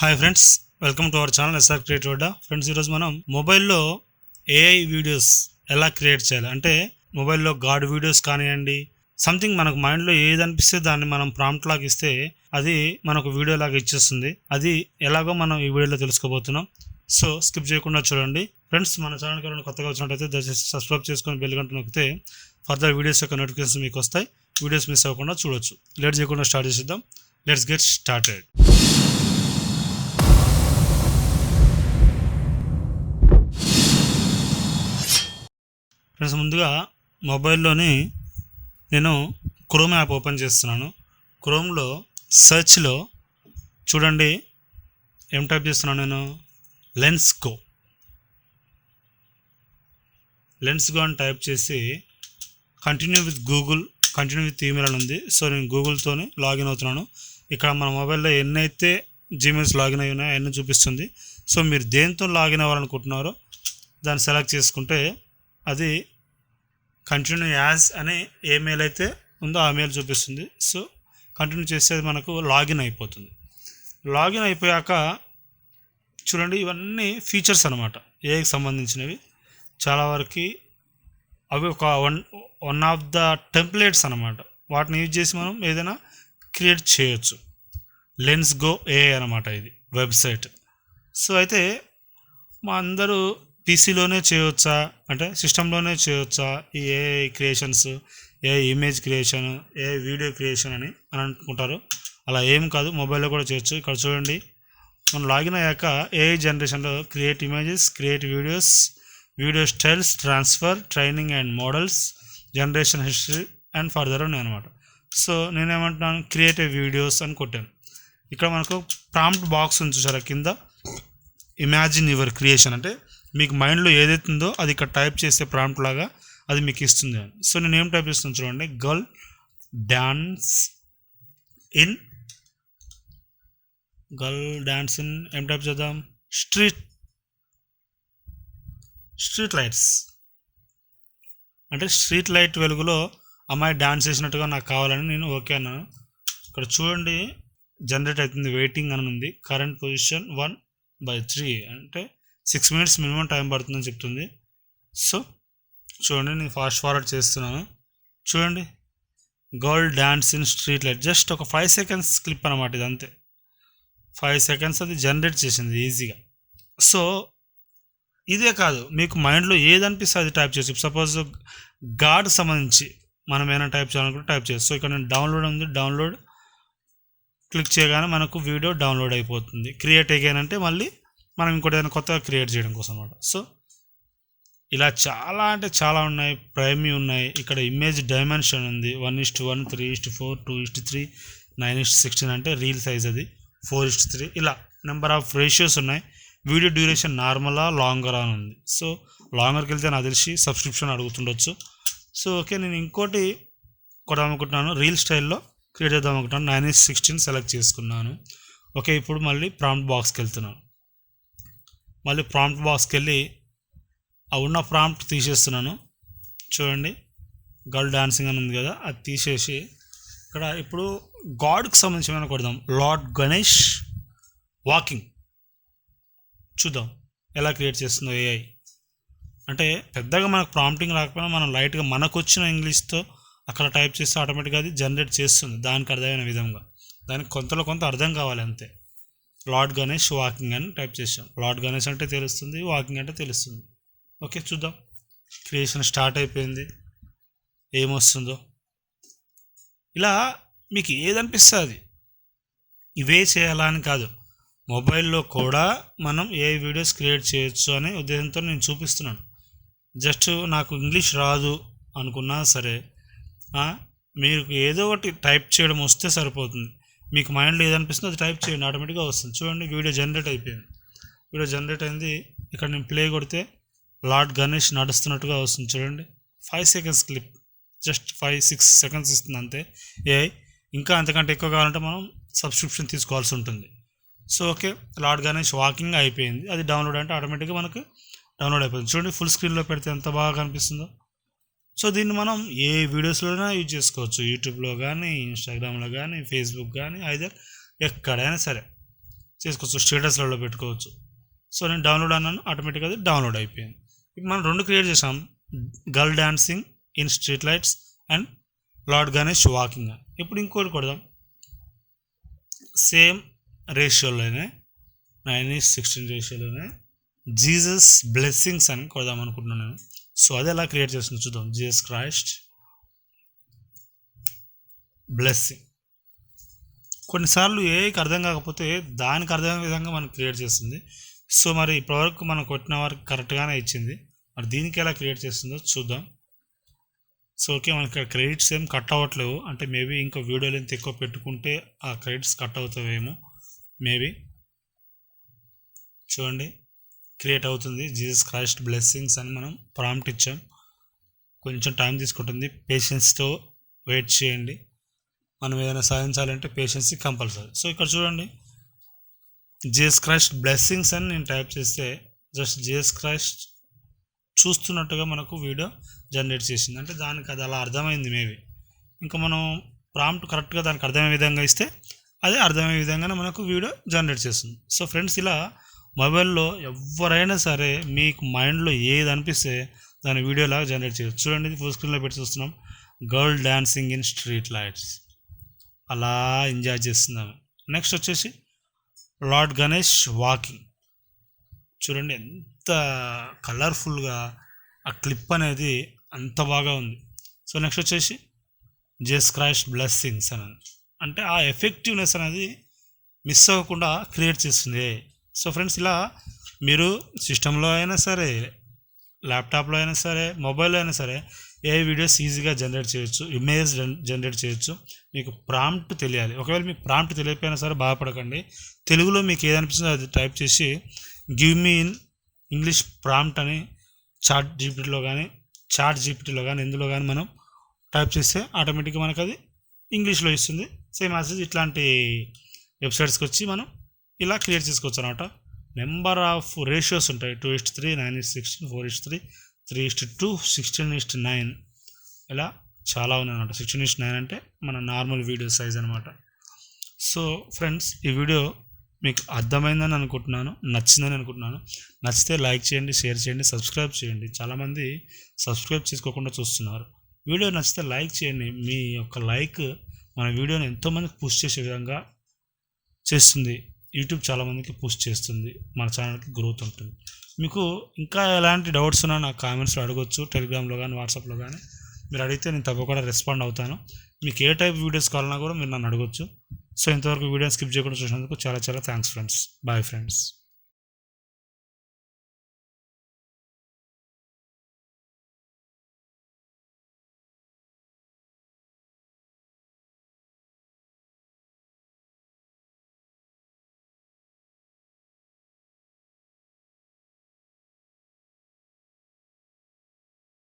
Hi friends, welcome to our channel SR creative Adda. Friends, ఈరోజు మనం మొబైల్లో ఏఐ వీడియోస్ ఎలా క్రియేట్ చేయాలి అంటే మొబైల్లో గాడ్ వీడియోస్ కానివ్వండి, సంథింగ్ మనకు మైండ్లో ఏది అనిపిస్తే దాన్ని మనం ప్రాంప్ట్ లాగా ఇస్తే అది మనకు వీడియో లాగా ఇచ్చేస్తుంది. అది ఎలాగో మనం ఈ వీడియోలో తెలుసుకోబోతున్నాం. సో స్కిప్ చేయకుండా చూడండి. ఫ్రెండ్స్, మన ఛానల్కి ఎవరైనా కొత్తగా వచ్చినట్టయితే దయచేసి సబ్స్క్రైబ్ చేసుకొని బెల్ గంట నొక్కితే ఫర్దర్ వీడియోస్ యొక్క నోటిఫికేషన్ మీకు వస్తాయి. వీడియోస్ మిస్ అవ్వకుండా చూడొచ్చు. లేట్ చేయకుండా స్టార్ట్ చేసేద్దాం. Let's get started. ఫ్రెండ్స్, ముందుగా మొబైల్లోని నేను క్రోమ్ యాప్ ఓపెన్ చేస్తున్నాను. క్రోమ్లో సెర్చ్లో చూడండి ఏం టైప్ చేస్తున్నాను నేను, లెన్స్గో అని టైప్ చేసి కంటిన్యూ విత్ ఈమెయిల్ అని ఉంది. సో నేను గూగుల్తోని లాగిన్ అవుతున్నాను. ఇక్కడ మన మొబైల్లో ఎన్నైతే జీమెయిల్స్ లాగిన్ అయి ఉన్నాయో అన్నీ చూపిస్తుంది. సో మీరు దేంతో లాగిన్ అవ్వాలనుకుంటున్నారో దాన్ని సెలెక్ట్ చేసుకుంటే అది కంటిన్యూ యాజ్ అనే ఏ మెయిల్ అయితే ఉందో ఆ మెయిల్ చూపిస్తుంది. సో కంటిన్యూ చేసేది మనకు లాగిన్ అయిపోతుంది. లాగిన్ అయిపోయాక చూడండి, ఇవన్నీ ఫీచర్స్ అనమాట, ఏఐకి సంబంధించినవి. చాలా వరకు అవి ఒక వన్ ఆఫ్ ద టెంప్లెట్స్ అనమాట. వాటిని యూజ్ చేసి మనం ఏదైనా క్రియేట్ చేయొచ్చు. లెన్స్గో ఏఐ అనమాట ఇది వెబ్సైట్. సో అయితే మా అందరూ పీసీలోనే చేయవచ్చా అంటే సిస్టంలోనే చేయవచ్చా ఈ AI creations, AI image creation, AI video creation అని అనుకుంటారు. అలా ఏం కాదు, మొబైల్లో కూడా చేయొచ్చు. ఇక్కడ చూడండి, మనం లాగిన్ అయ్యాక ఏఐ జనరేషన్లో create images, create videos, video styles, transfer, training and models, generation history and further ఉన్నాయి అనమాట. సో నేనేమంటున్నాను, క్రియేట్ వీడియోస్ అని కొట్టాను. ఇక్కడ మనకు ప్రాంప్ట్ బాక్స్ ఉంది చూసారా కింద, ఇమాజిన్ యువర్ క్రియేషన్ అంటే మీకు మైండ్లో ఏదైతే ఉందో అది ఇక్కడ టైప్ చేసే ప్రాంప్ట్ లాగా అది మీకు ఇస్తుంది. సో నేను ఏం టైప్ చేస్తున్నాను చూడండి, గర్ల్ డాన్స్ ఇన్ ఏం టైప్ చేద్దాం, స్ట్రీట్ లైట్స్ అంటే స్ట్రీట్ లైట్ వెలుగులో అమ్మాయి డాన్స్ చేసినట్టుగా నాకు కావాలని నేను ఓకే అన్నాను. ఇక్కడ చూడండి జనరేట్ అవుతుంది, వెయిటింగ్ అని ఉంది. కరెంట్ పొజిషన్ 1/3 అంటే 6 minutes మినిమం టైం పడుతుందని చెప్తుంది. సో చూడండి, నేను ఫాస్ట్ ఫార్వర్డ్ చేస్తున్నాను. చూడండి, girl dance in street light, just ఒక 5 seconds క్లిప్ అనమాట ఇది, అంతే. 5 seconds అది జనరేట్ చేసింది ఈజీగా. సో ఇదే కాదు, మీకు మైండ్లో ఏది అనిపిస్తే అది టైప్ చేసి, సపోజ్ గాడ్కి సంబంధించి మనం ఏమైనా టైప్ చేయాలనుకుంటే టైప్ చేసి. సో ఇక్కడ నేను డౌన్లోడ్ ఉంది, డౌన్లోడ్ క్లిక్ చేయగానే మనకు వీడియో డౌన్లోడ్ అయిపోతుంది. క్రియేట్ అయ్యాన్ అంటే మళ్ళీ మనం ఇంకోటి ఏదైనా కొత్తగా క్రియేట్ చేయడం కోసం అనమాట. సో ఇలా చాలా అంటే చాలా ఉన్నాయి, ప్రైమీ ఉన్నాయి. ఇక్కడ ఇమేజ్ డైమెన్షన్ ఉంది, 1:1, 3:4, 2:3, 9:16 అంటే రీల్ సైజ్, అది 4:3. ఇలా నెంబర్ ఆఫ్ రేషియోస్ ఉన్నాయి. వీడియో డ్యూరేషన్ నార్మలా లాంగరా అని ఉంది. సో లాంగర్కి వెళ్తే నాకు తెలిసి సబ్స్క్రిప్షన్ అడుగుతుండొచ్చు. సో ఓకే, నేను ఇంకోటి కొడదామనుకుంటున్నాను, రీల్ స్టైల్లో క్రియేట్ చేద్దాం అనుకుంటున్నాను. 9:16 సెలెక్ట్ చేసుకున్నాను. ఓకే, ఇప్పుడు మళ్ళీ ప్రాంప్ట్ బాక్స్కి వెళ్తున్నాను. మళ్ళీ ప్రాంప్ట్ బాక్స్కి వెళ్ళి ఆ ఉన్న ప్రాంప్ట్ తీసేస్తున్నాను. చూడండి, గర్ల్ డాన్సింగ్ అని ఉంది కదా, అది తీసేసి ఇక్కడ ఇప్పుడు గాడ్కి సంబంధించి ఏమైనా కొడదాం, లార్డ్ గణేష్ వాకింగ్. చూద్దాం ఎలా క్రియేట్ చేస్తుందో ఏఐ. అంటే పెద్దగా మనకు ప్రాంప్టింగ్ రాకపోయినా మనం లైట్గా మనకు వచ్చిన ఇంగ్లీష్తో అక్కడ టైప్ చేస్తే ఆటోమేటిక్గా అది జనరేట్ చేస్తుంది దానికి అర్థమైన విధంగా. దానికి కొంత అర్థం కావాలి అంతే. లార్డ్ గణేష్ వాకింగ్ అని టైప్ చేసాం. లార్డ్ గణేష్ అంటే తెలుస్తుంది, వాకింగ్ అంటే తెలుస్తుంది. ఓకే, చూద్దాం. క్రియేషన్ స్టార్ట్ అయిపోయింది, ఏమొస్తుందో. ఇలా మీకు ఏదనిపిస్తుంది ఇవే చేయాలా అని కాదు, మొబైల్లో కూడా మనం ఏ వీడియోస్ క్రియేట్ చేయొచ్చు అనే ఉద్దేశంతో నేను చూపిస్తున్నాను. జస్ట్ నాకు ఇంగ్లీష్ రాదు అనుకున్నా సరే, మీరు ఏదో ఒకటి టైప్ చేయడం వస్తే సరిపోతుంది. మీకు మైండ్లో ఏదనిపిస్తుందో అది టైప్ చేయండి, ఆటోమేటిక్గా వస్తుంది. చూడండి, వీడియో జనరేట్ అయిపోయింది. వీడియో జనరేట్ అయింది. ఇక్కడ నేను ప్లే కొడితే లార్డ్ గణేష్ నడుస్తున్నట్టుగా వస్తుంది. చూడండి, 5 seconds క్లిప్, జస్ట్ 5-6 seconds ఇస్తుంది అంతే ఏఐ. ఇంకా అంతకంటే ఎక్కువ కావాలంటే మనం సబ్స్క్రిప్షన్ తీసుకోవాల్సి ఉంటుంది. So okay, lord Ganesh walking అయిపోయింది. అది డౌన్లోడ్ అంటే ఆటోమేటిక్గా మనకు డౌన్లోడ్ అయిపోతుంది. చూడండి, ఫుల్ స్క్రీన్లో పెడితే ఎంత బాగా కనిపిస్తుందో. సో దీన్ని మనం ఏ వీడియోస్లోనైనా యూజ్ చేసుకోవచ్చు, యూట్యూబ్లో కానీ, ఇన్స్టాగ్రామ్లో కానీ, ఫేస్బుక్ కానీ, ఐదర్ ఎక్కడైనా సరే. చేసుకోవచ్చు, స్టేటస్లలో పెట్టుకోవచ్చు. సో నేను డౌన్లోడ్ అన్నాను, ఆటోమేటిక్గా అది డౌన్లోడ్ అయిపోయింది. ఇప్పుడు మనం 2 క్రియేట్ చేసాం, girl dancing in street lights and lord Ganesh walking. ఇప్పుడు ఇంకోటి కొడదాం, సేమ్ రేషియోలోనే 9:16 రేషియోలోనే జీసస్ బ్లెస్సింగ్స్ అని కొడదాం అనుకుంటున్నాను నేను. సో అది ఎలా క్రియేట్ చేస్తుందో చూద్దాం. Jesus Christ blessing. కొన్నిసార్లు ఏఐకి అర్థం కాకపోతే దానికి అర్థమయ్యే విధంగా మనం క్రియేట్ చేస్తుంది. సో మరి ఇప్పటివరకు మనం కొట్టిన వారికి కరెక్ట్గానే ఇచ్చింది, మరి దీనికి ఎలా క్రియేట్ చేస్తుందో చూద్దాం. సో ఓకే, మనకి క్రెడిట్స్ ఏం కట్ అవ్వట్లేవు, అంటే మేబీ ఇంకా వీడియో లెంత్ ఎక్కువ పెట్టుకుంటే ఆ క్రెడిట్స్ కట్ అవుతావేమో మేబీ. చూడండి క్రియేట్ అవుతుంది, జీసస్ క్రైస్ట్ బ్లెస్సింగ్స్ అని మనం ప్రాంప్ట్ ఇచ్చాం. కొంచెం టైం తీసుకుంటుంది, పేషెన్స్తో వెయిట్ చేయండి. మనం ఏదైనా సాధించాలంటే పేషెన్సీ కంపల్సరీ. సో ఇక్కడ చూడండి, జీసస్ క్రైస్ట్ బ్లెస్సింగ్స్ అని నేను టైప్ చేస్తే జస్ట్ జీసస్ క్రైస్ట్ చూస్తున్నట్టుగా మనకు వీడియో జనరేట్ చేసింది. అంటే దానికి అది అలా అర్థమైంది మేబీ. ఇంకా మనం ప్రాంప్ట్ కరెక్ట్గా దానికి అర్థమయ్యే విధంగా ఇస్తే అదే అర్థమయ్యే విధంగానే మనకు వీడియో జనరేట్ చేస్తుంది. సో ఫ్రెండ్స్, ఇలా మొబైల్లో ఎవరైనా సరే మీకు మైండ్లో ఏది అనిపిస్తే దాని వీడియోలాగా జనరేట్ చేయొచ్చు. చూడండి, ఫుల్ స్క్రీన్లో పెట్టి చూస్తున్నాం, girl dancing in street lights, అలా ఎంజాయ్ చేస్తున్నాము. నెక్స్ట్ వచ్చేసి లార్డ్ గణేష్ వాకింగ్. చూడండి ఎంత కలర్ఫుల్గా ఆ క్లిప్ అనేది అంత బాగా ఉంది. సో నెక్స్ట్ వచ్చేసి జీసస్ క్రైస్ట్ బ్లెస్సింగ్స్ అని, అంటే ఆ ఎఫెక్టివ్నెస్ అనేది మిస్ అవ్వకుండా క్రియేట్ చేస్తుంది. సో ఫ్రెండ్స్, ఇలా మీరు సిస్టంలో అయినా సరే, ల్యాప్టాప్లో అయినా సరే, మొబైల్లో అయినా సరే ఏ వీడియోస్ ఈజీగా జనరేట్ చేయొచ్చు, ఇమేజ్ జనరేట్ చేయొచ్చు. మీకు ప్రాంప్ట్ తెలియాలి. ఒకవేళ మీకు ప్రాంప్ట్ తెలియకపోయినా సరే బాధపడకండి, తెలుగులో మీకు ఏదనిపిస్తుందో అది టైప్ చేసి give me in English prompt అని చాట్ జీపీటీలో కానీ ఇందులో కానీ మనం టైప్ చేస్తే ఆటోమేటిక్గా మనకు అది ఇంగ్లీష్లో ఇస్తుంది. సేమ్ మెసేజ్ ఇట్లాంటి వెబ్సైట్స్కి వచ్చి మనం ఇలా క్రియేట్ చేసుకోవచ్చు అనమాట. నెంబర్ ఆఫ్ రేషియోస్ ఉంటాయి, 2:3, 9:16, 4:3, 3:2, 16:9, ఇలా చాలా ఉన్నాయి అనమాట. 16:9 అంటే మన నార్మల్ వీడియో సైజ్ అనమాట. సో ఫ్రెండ్స్, ఈ వీడియో మీకు అర్థమైందని అనుకుంటున్నాను, నచ్చిందని అనుకుంటున్నాను. నచ్చితే లైక్ చేయండి, షేర్ చేయండి, సబ్స్క్రైబ్ చేయండి. చాలామంది సబ్స్క్రైబ్ చేసుకోకుండా చూస్తున్నారు. వీడియో నచ్చితే లైక్ చేయండి. మీ యొక్క లైక్ మన వీడియోని ఎంతోమందికి పుష్ చేసే విధంగా చేస్తుంది. యూట్యూబ్ చాలామందికి పుష్ చేస్తుంది, మన ఛానల్కి గ్రోత్ ఉంటుంది. మీకు ఇంకా ఎలాంటి డౌట్స్ ఉన్నా నాకు కామెంట్స్లో అడగొచ్చు, టెలిగ్రామ్లో కానీ వాట్సాప్లో కానీ. మీరు అడిగితే నేను తప్పకుండా రెస్పాండ్ అవుతాను. మీకు ఏ టైప్ వీడియోస్ కావాలన్నా కూడా మీరు నన్ను అడగొచ్చు. సో ఇంతవరకు వీడియోని స్కిప్ చేయకుండా చూసినందుకు చాలా చాలా థ్యాంక్స్ ఫ్రెండ్స్. Bye friends.